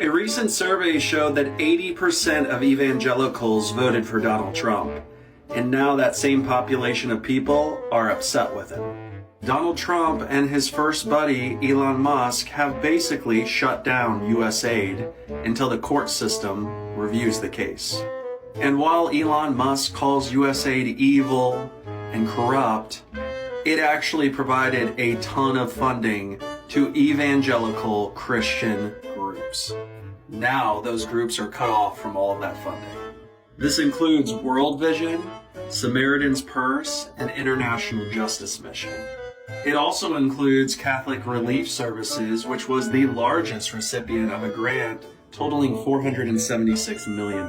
A recent survey showed that 80% of evangelicals voted for Donald Trump, and now that same population of people are upset with him. Donald Trump and his first buddy, Elon Musk, have basically shut down U.S. aid until the court system reviews the case. And while Elon Musk calls U.S. aid evil and corrupt, it actually provided a ton of funding to evangelical Christian groups. Now those groups are cut off from all of that funding. This includes World Vision, Samaritan's Purse, and International Justice Mission. It also includes Catholic Relief Services, which was the largest recipient of a grant totaling $476 million.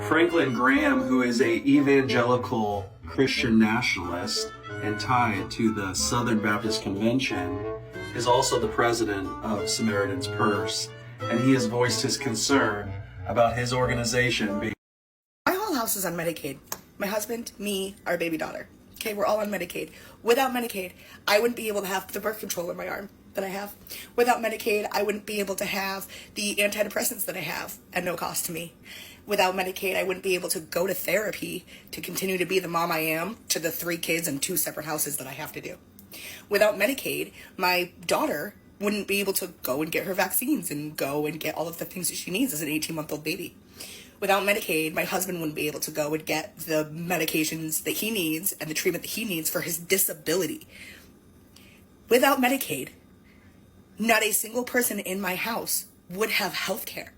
Franklin Graham, who is an evangelical Christian nationalist and tied to the Southern Baptist Convention, is also the president of Samaritan's Purse, and he has voiced his concern about his organization being... My whole house is on Medicaid. My husband, me, our baby daughter. Okay, we're all on Medicaid. Without Medicaid, I wouldn't be able to have the birth control in my arm that I have. Without Medicaid, I wouldn't be able to have the antidepressants that I have at no cost to me. Without Medicaid, I wouldn't be able to go to therapy to continue to be the mom I am to the 3 kids and 2 separate houses that I have to do. Without Medicaid, my daughter wouldn't be able to go and get her vaccines and go and get all of the things that she needs as an 18-month-old baby. Without Medicaid, my husband wouldn't be able to go and get the medications that he needs and the treatment that he needs for his disability. Without Medicaid, not a single person in my house would have health care.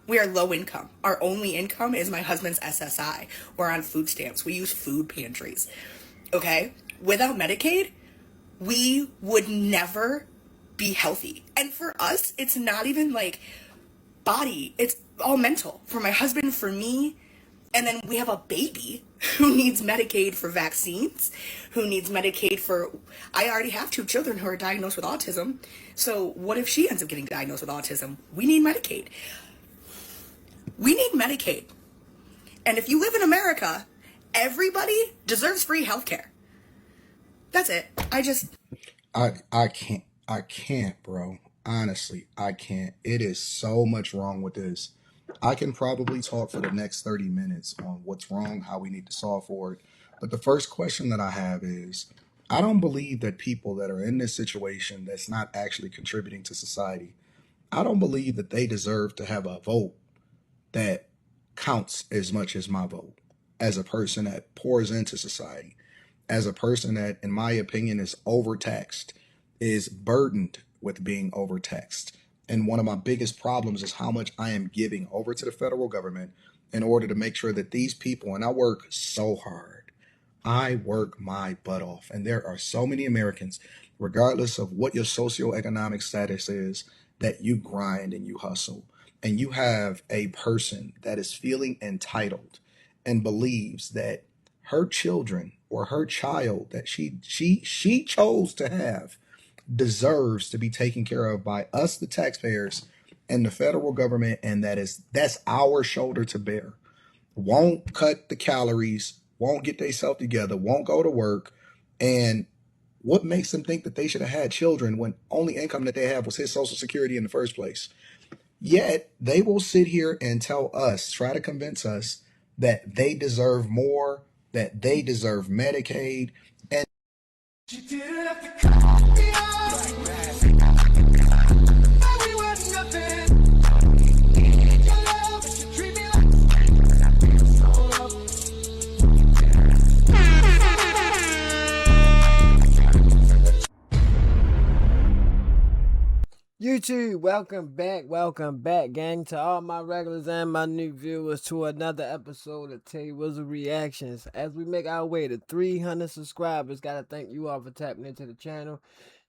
We are low income. Our only income is my husband's SSI. We're on food stamps. We use food pantries. Okay? Without Medicaid, we would never be healthy. And for us, it's not even like body, it's all mental. For my husband, for me, and then we have a baby who needs Medicaid for vaccines, who needs Medicaid for... I already have 2 children who are diagnosed with autism. So what if she ends up getting diagnosed with autism? We need Medicaid. We need Medicaid. And if you live in America, everybody deserves free healthcare. That's it. I can't, bro. Honestly, I can't. It is so much wrong with this. I can probably talk for the next 30 minutes on what's wrong, how we need to solve for it. But the first question that I have is, I don't believe that people that are in this situation that's not actually contributing to society, I don't believe that they deserve to have a vote that counts as much as my vote, as a person that pours into society, as a person that, in my opinion, is overtaxed, is burdened with being overtaxed. And one of my biggest problems is how much I am giving over to the federal government in order to make sure that these people, and I work so hard, I work my butt off. And there are so many Americans, regardless of what your socioeconomic status is, that you grind and you hustle. And you have a person that is feeling entitled and believes that her children or her child that she chose to have deserves to be taken care of by us, the taxpayers, and the federal government, and that's our shoulder to bear. Won't cut the calories, won't get themselves together, won't go to work, and what makes them think that they should have had children when only income that they have was his Social Security in the first place? Yet they will sit here and tell us, try to convince us that they deserve more, that they deserve Medicaid, and you didn't have to cut me off. We were nothing. Your love should treat me like YouTube, welcome back, gang, to all my regulars and my new viewers to another episode of Tay Wizzle Reactions. As we make our way to 300 subscribers, gotta thank you all for tapping into the channel.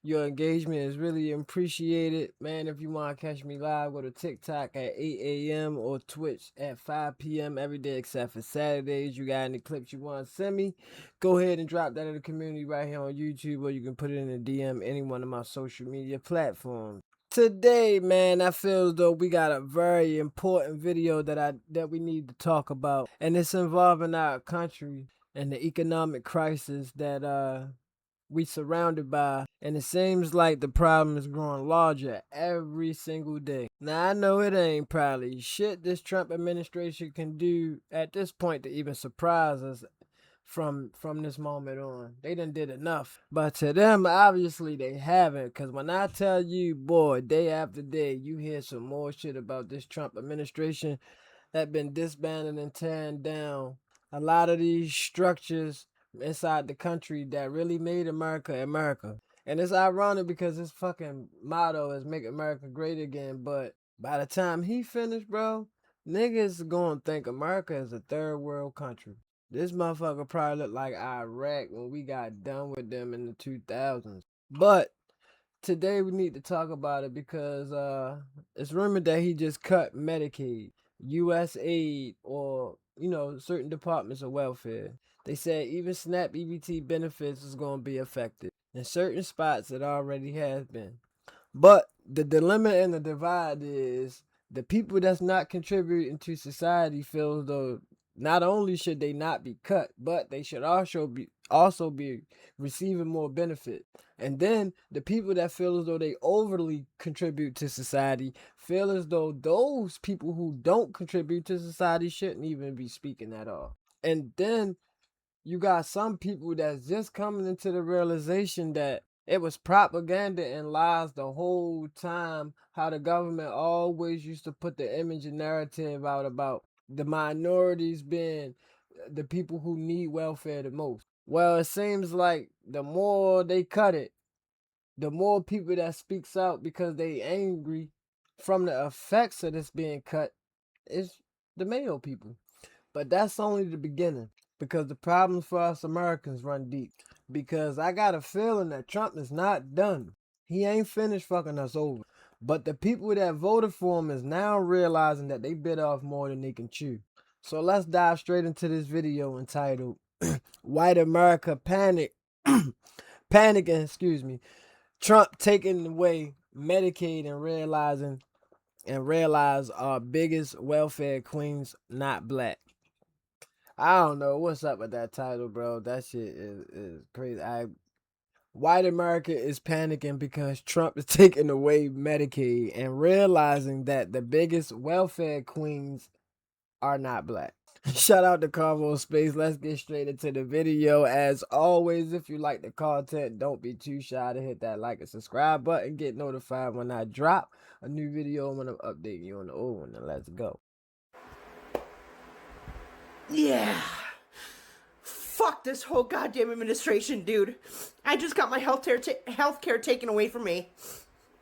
Your engagement is really appreciated. Man, if you want to catch me live, go to TikTok at 8 a.m. or Twitch at 5 p.m. every day except for Saturdays. You got any clips you want to send me, go ahead and drop that in the community right here on YouTube, or you can put it in a DM any one of my social media platforms. Today, man, I feel as though we got a very important video that we need to talk about, and it's involving our country and the economic crisis that we surrounded by, and it seems like the problem is growing larger every single day. Now, I know it ain't probably shit this Trump administration can do at this point to even surprise us from this moment on. They done did enough. But to them, obviously, they haven't. Because when I tell you, boy, day after day, you hear some more shit about this Trump administration that been disbanding and tearing down a lot of these structures inside the country that really made America America. And it's ironic because his fucking motto is make America great again. But by the time he finished, bro, niggas gonna think America is a third world country. This motherfucker probably looked like Iraq when we got done with them in the 2000s. But today we need to talk about it because it's rumored that he just cut Medicaid, U.S. aid, or certain departments of welfare. They said even SNAP EBT benefits is going to be affected. In certain spots, it already has been. But the dilemma and the divide is the people that's not contributing to society feel as though not only should they not be cut, but they should also be receiving more benefit. And then the people that feel as though they overly contribute to society feel as though those people who don't contribute to society shouldn't even be speaking at all. And then you got some people that's just coming into the realization that it was propaganda and lies the whole time, how the government always used to put the image and narrative out about the minorities being the people who need welfare the most. Well, it seems like the more they cut it, the more people that speaks out because they angry from the effects of this being cut is the male people. But that's only the beginning because the problems for us Americans run deep. Because I got a feeling that Trump is not done. He ain't finished fucking us over. But the people that voted for him is now realizing that they bit off more than they can chew. So let's dive straight into this video entitled White America Panic Panicking, Trump taking away Medicaid and realize our biggest welfare queens not black. I don't know what's up with that title, bro. That shit is crazy. White America is panicking because Trump is taking away Medicaid and realizing that the biggest welfare queens are not black. Shout out to Carvo Space. Let's get straight into the video. As always, if you like the content, don't be too shy to hit that like and subscribe button. Get notified when I drop a new video. When I'm updating you on the old one. And let's go. Yeah. Fuck this whole goddamn administration, dude. I just got my healthcare taken away from me.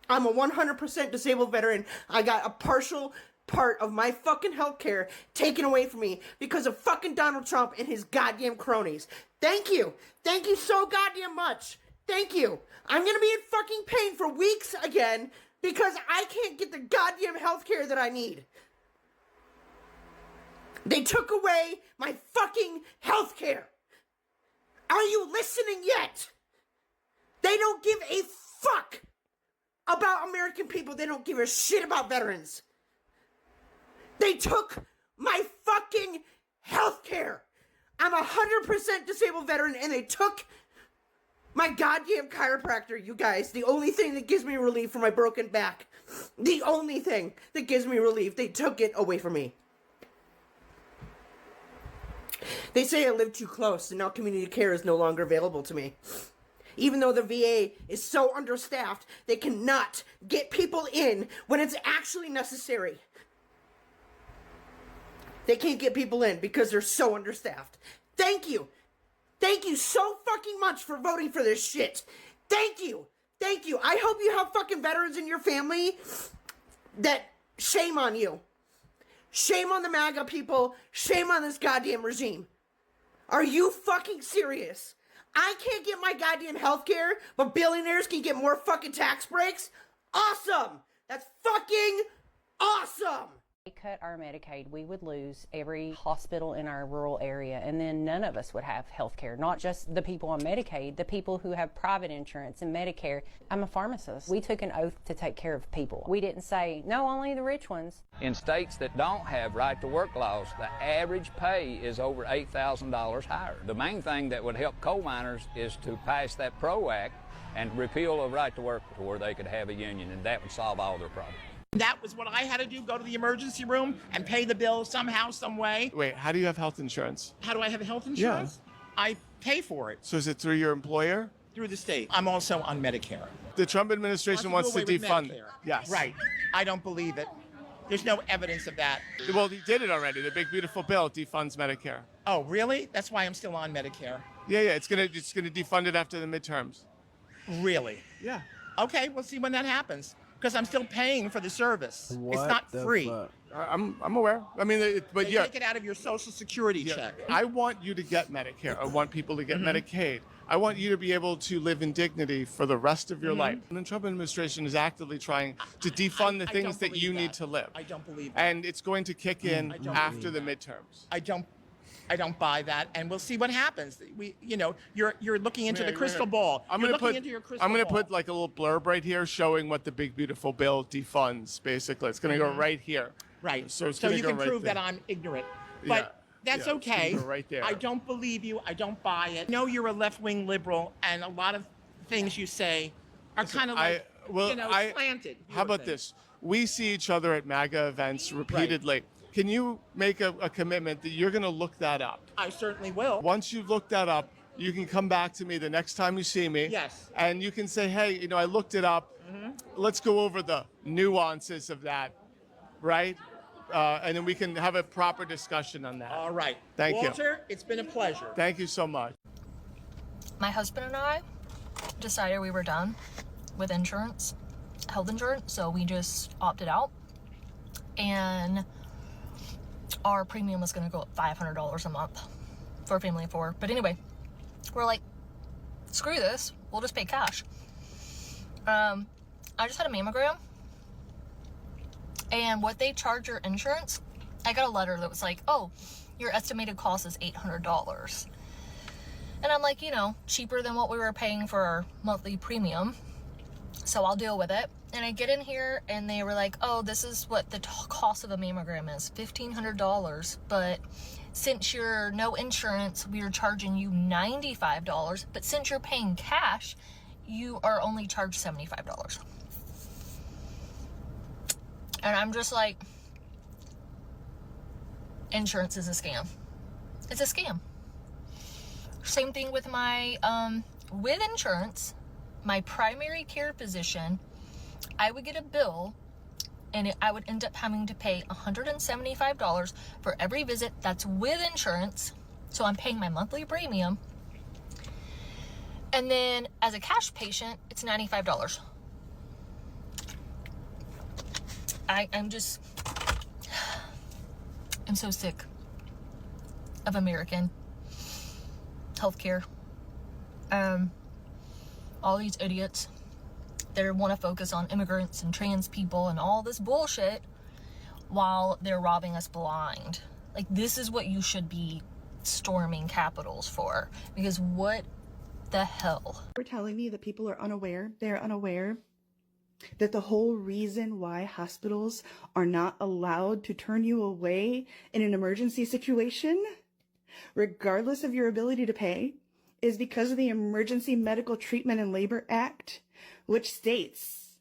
I'm a 100% disabled veteran. I got a partial part of my fucking healthcare taken away from me because of fucking Donald Trump and his goddamn cronies. Thank you. Thank you so goddamn much. Thank you. I'm gonna be in fucking pain for weeks again because I can't get the goddamn healthcare that I need. They took away my fucking healthcare. Are you listening yet? They don't give a fuck about American people. They don't give a shit about veterans. They took my fucking healthcare. I'm a 100% disabled veteran and they took my goddamn chiropractor, you guys. The only thing that gives me relief from my broken back. The only thing that gives me relief. They took it away from me. They say I live too close and now community care is no longer available to me. Even though the VA is so understaffed, they cannot get people in when it's actually necessary. They can't get people in because they're so understaffed. Thank you. Thank you so fucking much for voting for this shit. Thank you. Thank you. I hope you have fucking veterans in your family that shame on you. Shame on the MAGA people. Shame on this goddamn regime. Are you fucking serious? I can't get my goddamn healthcare, but billionaires can get more fucking tax breaks? Awesome! That's fucking awesome! cut our Medicaid, we would lose every hospital in our rural area, and then none of us would have health care. Not just the people on Medicaid, the people who have private insurance and Medicare. I'm a pharmacist. We took an oath to take care of people. We didn't say, no, only the rich ones. In states that don't have right-to-work laws, the average pay is over $8,000 higher. The main thing that would help coal miners is to pass that PRO Act and repeal a right-to-work to where they could have a union, and that would solve all their problems. That was what I had to do, go to the emergency room and pay the bill somehow, some way. Wait, how do you have health insurance? How do I have health insurance? I pay for it So is it through your employer? through the state. I'm also on Medicare. The Trump administration wants to do away with defund. Medicare. Yes. Right. I don't believe it. There's no evidence of that. Well, he did it already. The big beautiful bill defunds Medicare. Oh, really? That's why I'm still on Medicare. Yeah, it's gonna defund it after the midterms. Really? Yeah. Okay, we'll see when that happens. Because I'm still paying for the service. It's not free. I'm aware. I mean, but They yeah. take it out of your Social Security check. I want you to get Medicare. I want people to get Medicaid. I want you to be able to live in dignity for the rest of your life. And the Trump administration is actively trying to defund the I things don't that you believe need that. to live. I don't believe that. And it's going to kick in after the midterms. I don't buy that, and we'll see what happens. You're looking into the crystal ball. I'm You're gonna looking into your crystal I'm gonna ball. put like a little blurb right here showing what the big beautiful bill defunds. Basically, it's gonna go right here. Right. So, it's So gonna you go can right prove there. that I'm ignorant. Yeah. But that's Yeah, it's gonna okay. go right there. I don't believe you. I don't buy it. I know you're a left-wing liberal, and a lot of things you say are kind of like, slanted. How about this? We see each other at MAGA events repeatedly. Can you make a commitment that you're going to look that up? I certainly will. Once you've looked that up, you can come back to me the next time you see me. Yes. And you can say, hey, I looked it up. Let's go over the nuances of that, right? And then we can have a proper discussion on that. All right. Thank you. Walter, it's been a pleasure. Thank you so much. My husband and I decided we were done with insurance, health insurance, so we just opted out. And our premium was going to go up $500 a month for a family of 4. But anyway, we're like, screw this, we'll just pay cash. I just had a mammogram, and what they charge your insurance, I got a letter that was like, oh, your estimated cost is $800. And I'm like, cheaper than what we were paying for our monthly premium, so I'll deal with it. And I get in here and they were like, oh, this is what the cost of a mammogram is, $1,500. But since you're no insurance, we are charging you $95. But since you're paying cash, you are only charged $75. And I'm just like, insurance is a scam. It's a scam. Same thing with my, with insurance, my primary care physician, I would get a bill and I would end up having to pay $175 for every visit that's with insurance. So I'm paying my monthly premium. And then as a cash patient, it's $95. I'm so sick of American healthcare. All these idiots that want to focus on immigrants and trans people and all this bullshit while they're robbing us blind. Like, this is what you should be storming capitals for, because what the hell? You're telling me that people are unaware, they're unaware that the whole reason why hospitals are not allowed to turn you away in an emergency situation, regardless of your ability to pay, is because of the Emergency Medical Treatment and Labor Act, which states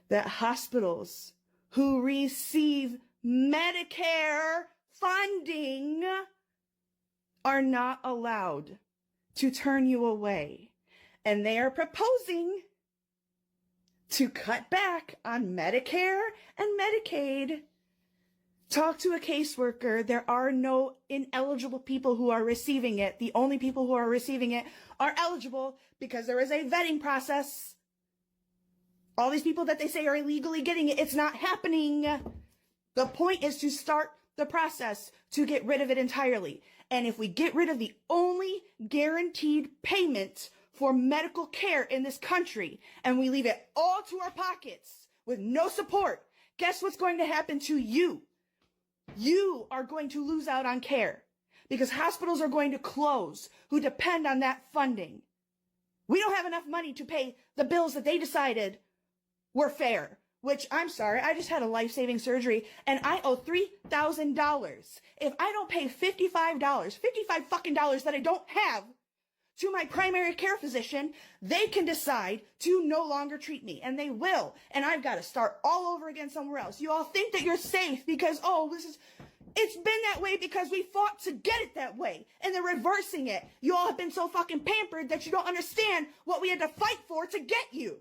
that hospitals who receive Medicare funding are not allowed to turn you away. And they are proposing to cut back on Medicare and Medicaid. Talk to a caseworker. There are no ineligible people who are receiving it. The only people who are receiving it are eligible because there is a vetting process. All these people that they say are illegally getting it, it's not happening. The point is to start the process to get rid of it entirely. And if we get rid of the only guaranteed payment for medical care in this country and we leave it all to our pockets with no support, guess what's going to happen to you? You are going to lose out on care because hospitals are going to close who depend on that funding. We don't have enough money to pay the bills that they decided were fair, which I'm sorry, I just had a life-saving surgery and I owe $3,000. If I don't pay $55 fucking dollars that I don't have to my primary care physician, they can decide to no longer treat me, and they will. And I've got to start all over again somewhere else. You all think that you're safe because, it's been that way because we fought to get it that way, and they're reversing it. You all have been so fucking pampered that you don't understand what we had to fight for to get you.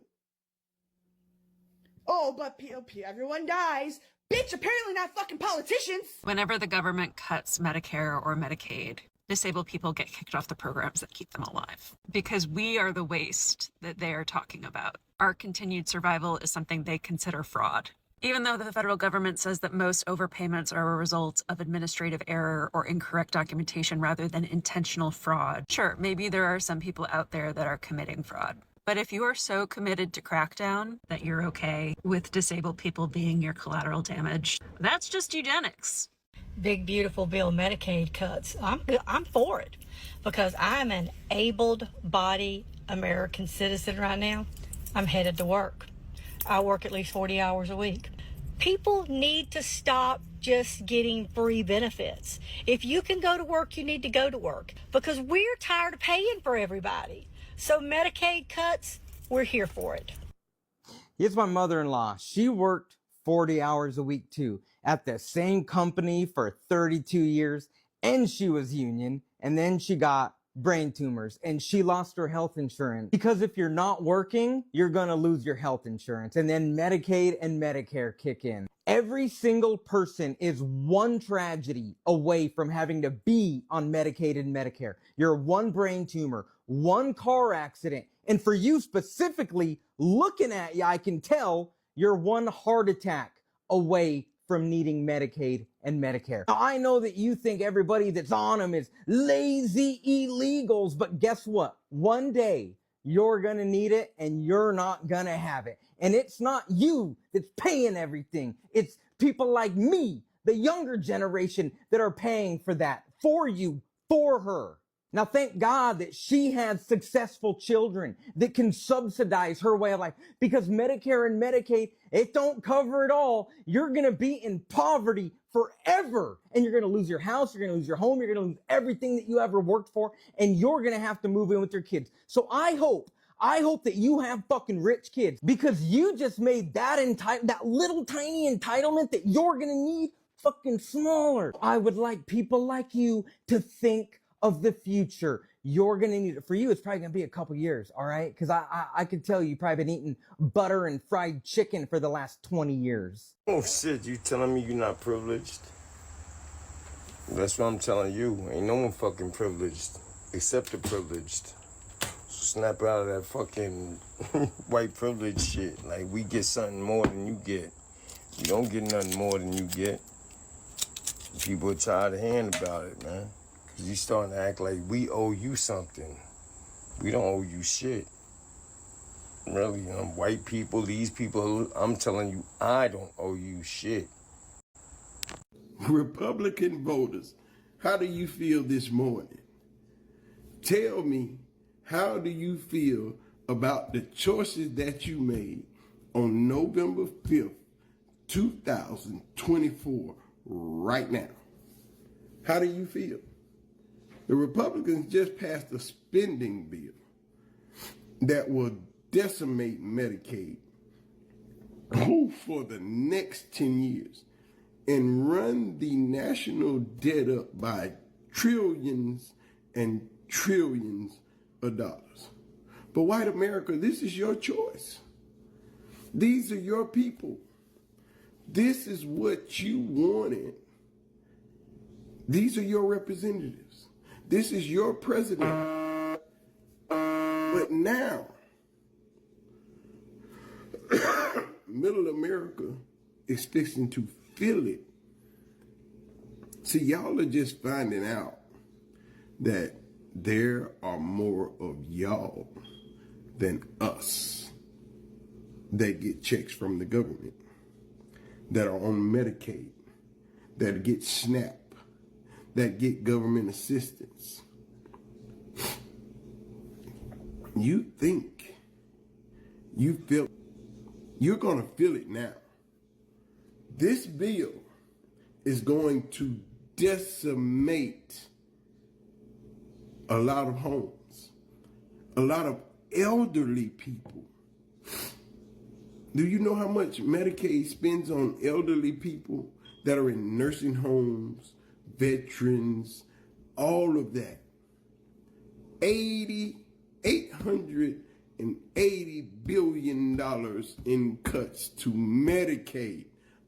Oh, but everyone dies. Bitch, apparently not fucking politicians. Whenever the government cuts Medicare or Medicaid, disabled people get kicked off the programs that keep them alive because we are the waste that they are talking about. Our continued survival is something they consider fraud. Even though the federal government says that most overpayments are a result of administrative error or incorrect documentation rather than intentional fraud. Sure, maybe there are some people out there that are committing fraud. But if you are so committed to crackdown that you're okay with disabled people being your collateral damage, that's just eugenics. Big beautiful bill Medicaid cuts. I'm for it because I'm an able-bodied American citizen right now. I'm headed to work. I work at least 40 hours a week. People need to stop just getting free benefits. If you can go to work, you need to go to work because we're tired of paying for everybody. So Medicaid cuts, we're here for it. Here's my mother-in-law. She worked 40 hours a week too at the same company for 32 years, and she was union, and then she got brain tumors and she lost her health insurance because if you're not working, you're gonna lose your health insurance, and then Medicaid and Medicare kick in. Every single person is one tragedy away from having to be on Medicaid and Medicare. You're one brain tumor, one car accident, and for you specifically, looking at you, I can tell you're one heart attack away from needing Medicaid and Medicare. Now, I know that you think everybody that's on them is lazy illegals, but guess what? One day you're gonna need it and you're not gonna have it. And it's not you that's paying everything. It's people like me, the younger generation, that are paying for that for you, for her. Now, thank God that she had successful children that can subsidize her way of life, because Medicare and Medicaid, it don't cover it all. You're going to be in poverty forever, and you're going to lose your house, you're going to lose your home, you're going to lose everything that you ever worked for, and you're going to have to move in with your kids. So I hope that you have fucking rich kids, because you just made that little tiny entitlement that you're going to need fucking smaller. I would like people like you to think of the future. You're gonna need it. For you, it's probably gonna be a couple years, all right? Because I can tell you've probably been eating butter and fried chicken for the last 20 years. Oh shit, you telling me you're not privileged? That's what I'm telling you. Ain't no one fucking privileged except the privileged. So snap out of that fucking white privilege shit. Like, we get something more than you get. You don't get nothing more than you get. People are tired of hearing about it, man. Cause you starting to act like we owe you something. We don't owe you shit. Really, white people, these people, I'm telling you, I don't owe you shit. Republican voters, how do you feel this morning? Tell me, how do you feel about the choices that you made on November 5th, 2024, right now? How do you feel? The Republicans just passed a spending bill that will decimate Medicaid for the next 10 years and run the national debt up by trillions and trillions of dollars. But white America, this is your choice. These are your people. This is what you wanted. These are your representatives. This is your president. But now, middle America is fixing to feel it. See, y'all are just finding out that there are more of y'all than us that get checks from the government, that are on Medicaid, that get SNAP, that get government assistance. You think you feel, you're gonna feel it now. This bill is going to decimate a lot of homes, a lot of elderly people. Do you know how much Medicaid spends on elderly people that are in nursing homes, veterans, all of that? $880 billion in cuts to Medicaid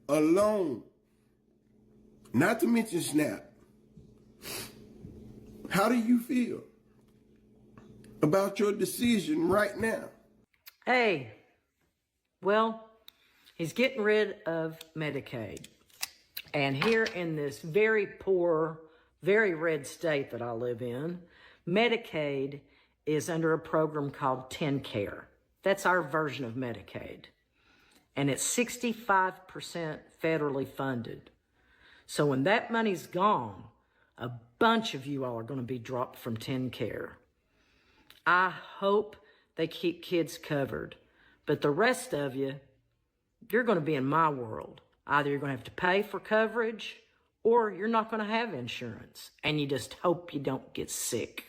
alone. Not to mention SNAP. How do you feel about your decision right now? Hey, well, he's getting rid of Medicaid. And here in this very poor, very red state that I live in, Medicaid is under a program called TennCare. That's our version of Medicaid. And it's 65% federally funded. So when that money's gone, a bunch of you all are going to be dropped from TennCare. I hope they keep kids covered. But the rest of you, you're going to be in my world. Either you're going to have to pay for coverage or you're not going to have insurance. And you just hope you don't get sick.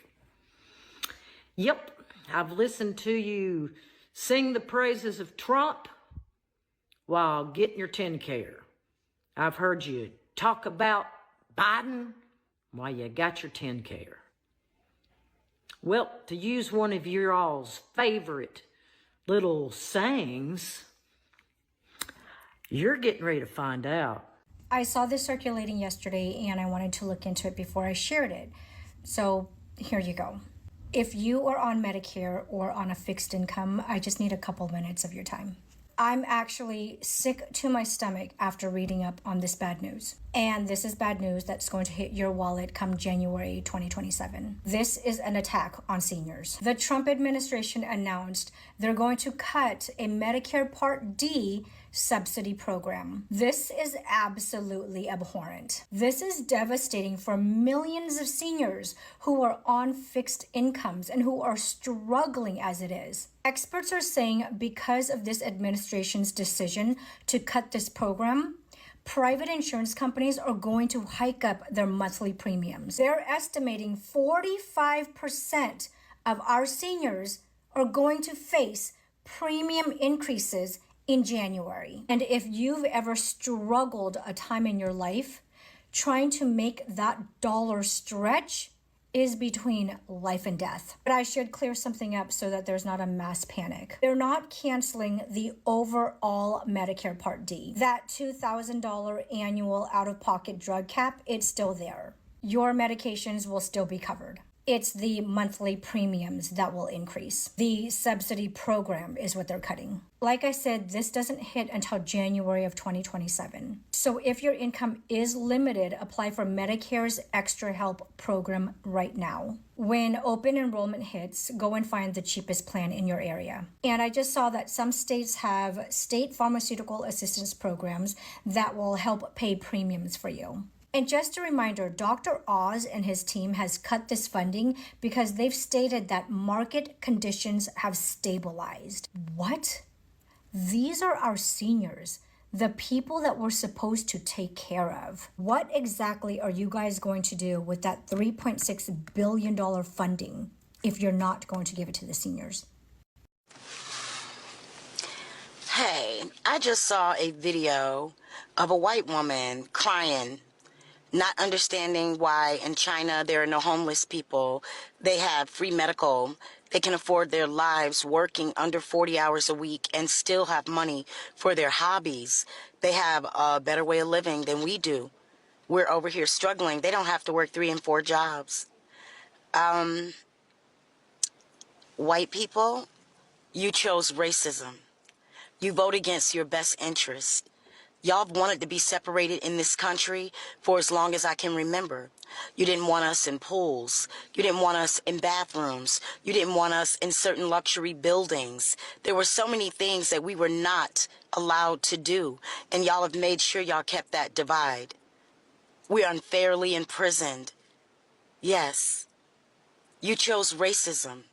Yep, I've listened to you sing the praises of Trump while getting your TennCare. I've heard you talk about Biden while you got your TennCare. Well, to use one of your all's favorite little sayings, you're getting ready to find out. I saw this circulating yesterday and I wanted to look into it before I shared it. So here you go. If you are on Medicare or on a fixed income, I just need a couple minutes of your time. I'm actually sick to my stomach after reading up on this bad news. And this is bad news that's going to hit your wallet come January 2027. This is an attack on seniors. The Trump administration announced they're going to cut a Medicare Part D subsidy program. This is absolutely abhorrent. This is devastating for millions of seniors who are on fixed incomes and who are struggling as it is. Experts are saying because of this administration's decision to cut this program, private insurance companies are going to hike up their monthly premiums. They're estimating 45% of our seniors are going to face premium increases in January. And if you've ever struggled a time in your life, trying to make that dollar stretch is between life and death. But I should clear something up so that there's not a mass panic. They're not canceling the overall Medicare Part D. That $2,000 annual out-of-pocket drug cap, it's still there. Your medications will still be covered. It's the monthly premiums that will increase. The subsidy program is what they're cutting. Like I said, this doesn't hit until January of 2027. So if your income is limited, apply for Medicare's Extra Help program right now. When open enrollment hits, go and find the cheapest plan in your area. And I just saw that some states have state pharmaceutical assistance programs that will help pay premiums for you. And just a reminder, Dr. Oz and his team has cut this funding because they've stated that market conditions have stabilized. What? These are our seniors, the people that we're supposed to take care of. What exactly are you guys going to do with that $3.6 billion funding if you're not going to give it to the seniors? Hey, I just saw a video of a white woman crying, not understanding why in China there are no homeless people. They have free medical. They can afford their lives working under 40 hours a week and still have money for their hobbies. They have a better way of living than we do. We're over here struggling. They don't have to work 3 and 4 jobs. White people, you chose racism. You vote against your best interest. Y'all have wanted to be separated in this country for as long as I can remember. You didn't want us in pools. You didn't want us in bathrooms. You didn't want us in certain luxury buildings. There were so many things that we were not allowed to do, and y'all have made sure y'all kept that divide. We're unfairly imprisoned. Yes, you chose racism.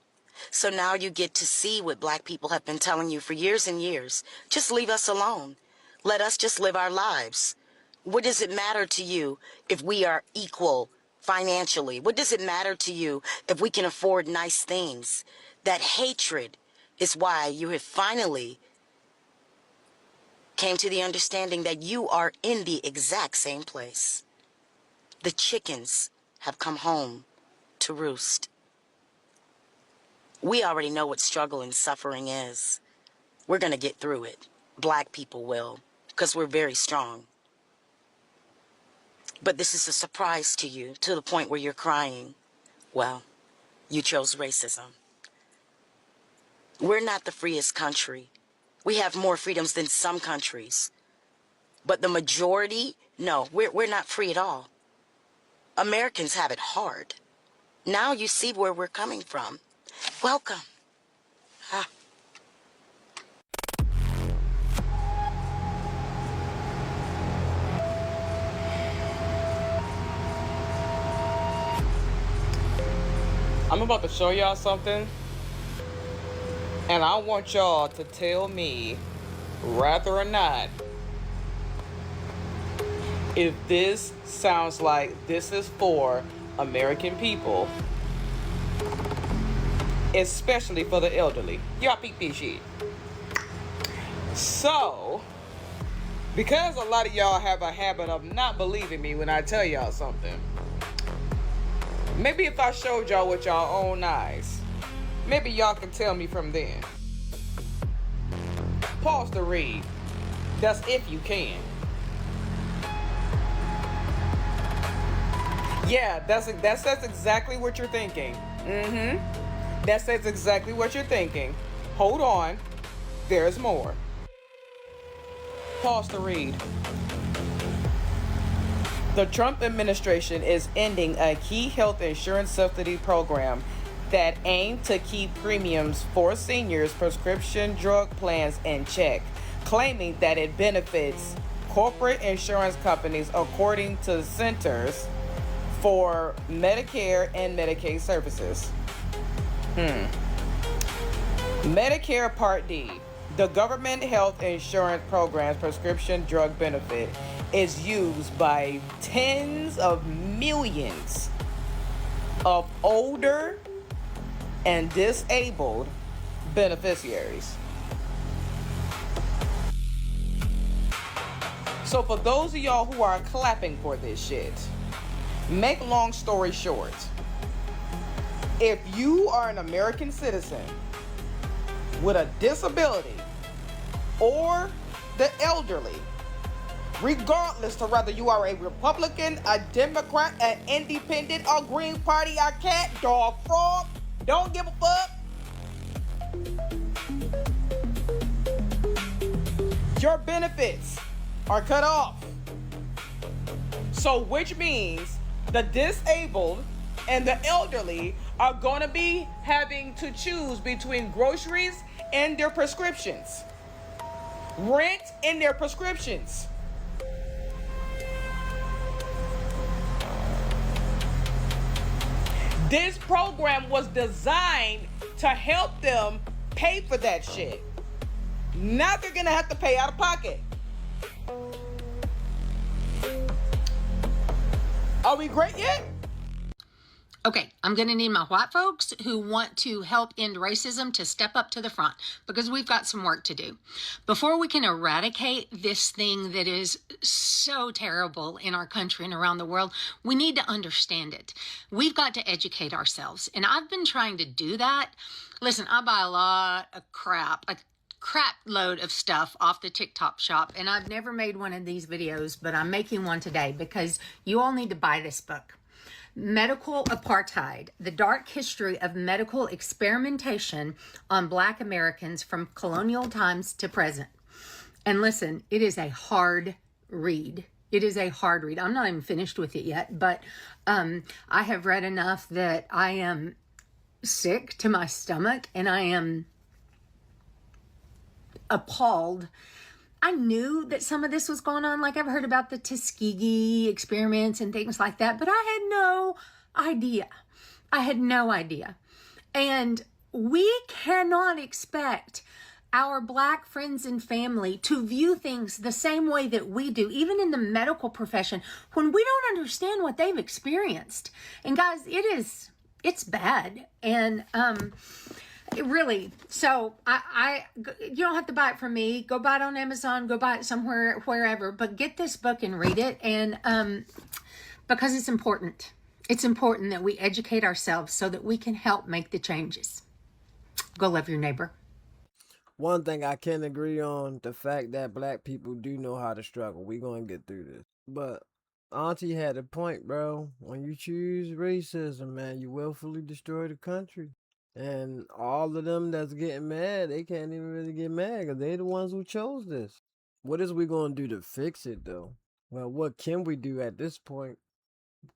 So now you get to see what black people have been telling you for years and years. Just leave us alone. Let us just live our lives. What does it matter to you if we are equal financially? What does it matter to you if we can afford nice things? That hatred is why you have finally came to the understanding that you are in the exact same place. The chickens have come home to roost. We already know what struggle and suffering is. We're going to get through it. Black people will, because we're very strong. But this is a surprise to you, to the point where you're crying. Well, you chose racism. We're not the freest country. We have more freedoms than some countries. But the majority, no, we're not free at all. Americans have it hard. Now you see where we're coming from. Welcome. Ah. I'm about to show y'all something, and I want y'all to tell me, rather or not, if this sounds like this is for American people, especially for the elderly. Y'all peep this shit. So, because a lot of y'all have a habit of not believing me when I tell y'all something, maybe if I showed y'all with y'all own eyes, maybe y'all can tell me from then. Pause to read. That's if you can. Yeah, that's exactly what you're thinking. That says exactly what you're thinking. Hold on. There's more. Pause to read. The Trump administration is ending a key health insurance subsidy program that aimed to keep premiums for seniors' prescription drug plans in check, claiming that it benefits corporate insurance companies, according to Centers for Medicare and Medicaid Services. Medicare Part D, the government health insurance program's prescription drug benefit, is used by tens of millions of older and disabled beneficiaries. So for those of y'all who are clapping for this shit, make long story short, if you are an American citizen with a disability or the elderly, regardless to whether you are a Republican, a Democrat, an independent, or Green Party, a cat, dog, frog, don't give a fuck, your benefits are cut off. So which means the disabled and the elderly are going to be having to choose between groceries and their prescriptions, rent and their prescriptions. This program was designed to help them pay for that shit. Now they're gonna have to pay out of pocket. Are we great yet? Okay, I'm going to need my white folks who want to help end racism to step up to the front because we've got some work to do. Before we can eradicate this thing that is so terrible in our country and around the world, we need to understand it. We've got to educate ourselves. And I've been trying to do that. Listen, I buy a lot of crap, a crap load of stuff off the TikTok shop. And I've never made one of these videos, but I'm making one today because you all need to buy this book. Medical Apartheid, The Dark History of Medical Experimentation on Black Americans from Colonial Times to Present. And listen, it is a hard read. It is a hard read. I'm not even finished with it yet, but I have read enough that I am sick to my stomach and I am appalled. I knew that some of this was going on. Like I've heard about the Tuskegee experiments and things like that, but I had no idea. I had no idea. And we cannot expect our Black friends and family to view things the same way that we do, even in the medical profession, when we don't understand what they've experienced. And guys, it's bad. And it really, so you don't have to buy it from me. Go buy it on Amazon, go buy it somewhere, wherever, but get this book and read it. And because it's important. It's important that we educate ourselves so that we can help make the changes. Go love your neighbor. One thing I can agree on, the fact that Black people do know how to struggle. We gonna get through this. But Auntie had a point, bro. When you choose racism, man, you willfully destroy the country. And all of them that's getting mad, they can't even really get mad because they the ones who chose this. What is we gonna do to fix it, though? Well, what can we do at this point?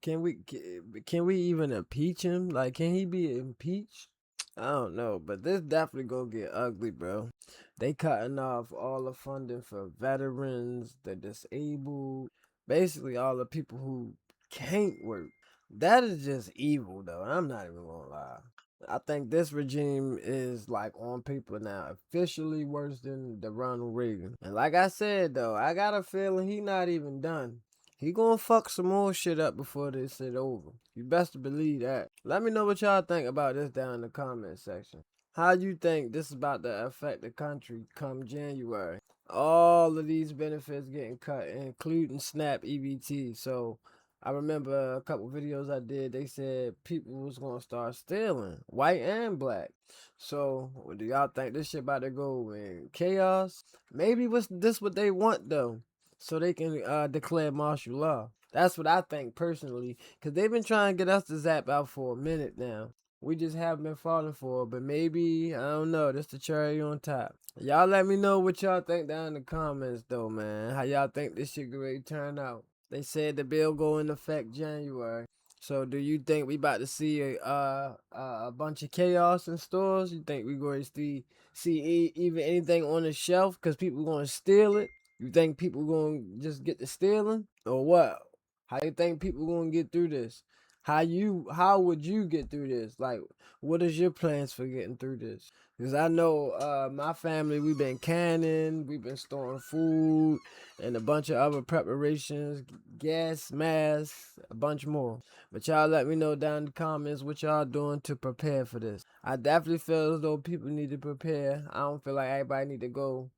Can we even impeach him? Like, can he be impeached? I don't know, but this definitely gonna get ugly, bro. They cutting off all the funding for veterans, the disabled, basically all the people who can't work. That is just evil, though. I'm not even gonna lie. I think this regime is like on paper now officially worse than the Ronald Reagan. And like I said, though, I got a feeling he not even done. He gonna fuck some more shit up before this shit over. You best to believe that. Let me know what y'all think about this down in the comment section. How you think this is about to affect the country come January? All of these benefits getting cut, including SNAP EBT. So I remember a couple videos I did, they said people was gonna start stealing, white and black. So do y'all think this shit about to go in chaos? Maybe this what they want though, so they can declare martial law. That's what I think personally, because they've been trying to get us to zap out for a minute now. We just haven't been falling for it, but maybe, I don't know, this the cherry on top. Y'all let me know what y'all think down in the comments though, man. How y'all think this shit could really turn out. They said the bill go into effect January. So do you think we about to see a bunch of chaos in stores? You think we going to see even anything on the shelf because people going to steal it? You think people going to just get to stealing or what? How you think people going to get through this? How would you get through this? Like, what is your plans for getting through this? Because I know my family, we've been canning, we've been storing food, and a bunch of other preparations, gas masks, a bunch more. But y'all let me know down in the comments what y'all doing to prepare for this. I definitely feel as though people need to prepare. I don't feel like everybody need to go,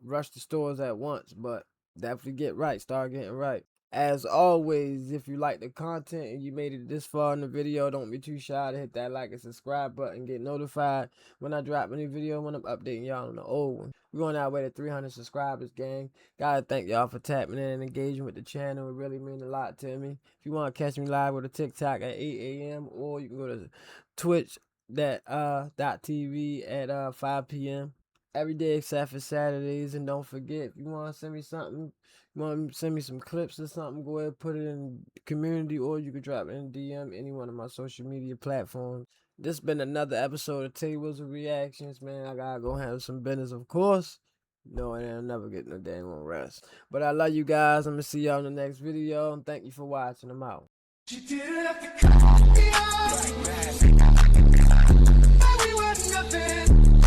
rush the stores at once, but definitely get right. Start getting right. As always, if you like the content and you made it this far in the video, don't be too shy to hit that like and subscribe button. Get notified when I drop a new video, when I'm updating y'all on the old one. We're going our way to 300 subscribers, gang. Gotta thank y'all for tapping in and engaging with the channel. It really means a lot to me. If you want to catch me live with a TikTok at 8 a.m. or you can go to twitch.tv at 5 p.m. every day except for Saturdays. And don't forget, if you want to send me something, you want to send me some clips or something, go ahead, put it in the community, or you can drop it in DM any one of my social media platforms. This has been another episode of Tables of Reactions, man. I gotta go handle some business, of course. No, and I'll never get no damn rest. But I love you guys. I'm gonna see y'all in the next video, and thank you for watching. I'm out. She didn't have to cut me off. We were nothing.